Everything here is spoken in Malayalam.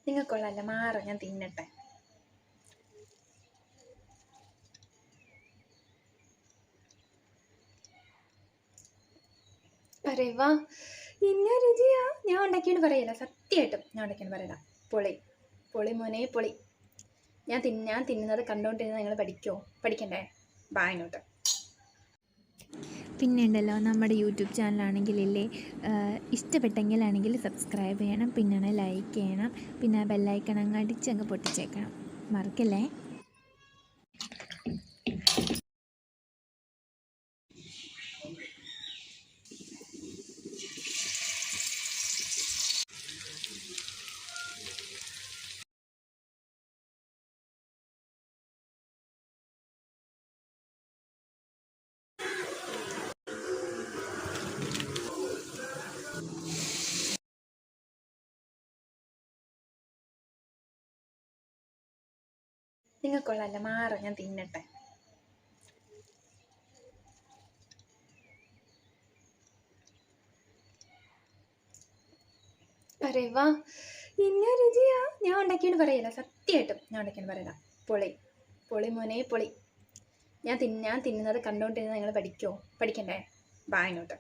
നിങ്ങൾക്കുള്ളല്ല മാറും, ഞാൻ തിന്നട്ടെ. പറയുവാ ഇന്ന രുചിയാ. ഞാൻ ഉണ്ടാക്കിയെന്ന് പറയല, സത്യമായിട്ടും ഞാൻ ഉണ്ടാക്കിയെന്ന് പറയല. പൊളി പൊളി മോനെ പൊളി. ഞാൻ തിന്നുന്നത് കണ്ടുകൊണ്ടിരുന്നത് നിങ്ങൾ പഠിക്കണ്ടേ? ബാ ഇങ്ങോട്ട്. പിന്നെ ഉണ്ടല്ലോ, നമ്മുടെ യൂട്യൂബ് ചാനലാണെങ്കിലില്ലേ, ഇഷ്ടപ്പെട്ടെങ്കിലാണെങ്കിൽ സബ്സ്ക്രൈബ് ചെയ്യണം, പിന്നെ ലൈക്ക് ചെയ്യണം, പിന്നെ ബെല്ലൈക്കൺ അങ്ങ് അടിച്ചങ്ങ് പൊട്ടിച്ചേക്കണം, മറക്കല്ലേ. നിങ്ങൾക്കുള്ളല്ല മാറും, ഞാൻ തിന്നട്ടെ. പറയുവാ ഇന്ന രുചിയാ. ഞാൻ ഉണ്ടാക്കിയെന്ന് പറയല, സത്യമായിട്ടും ഞാൻ ഉണ്ടാക്കിയെന്ന് പറയല. പൊളി പൊളി മോനെ പൊളി. ഞാൻ തിന്നുന്നത് കണ്ടുകൊണ്ടിരുന്നത് നിങ്ങൾ പഠിക്കണ്ടേ? ബാ ഇങ്ങോട്ട്.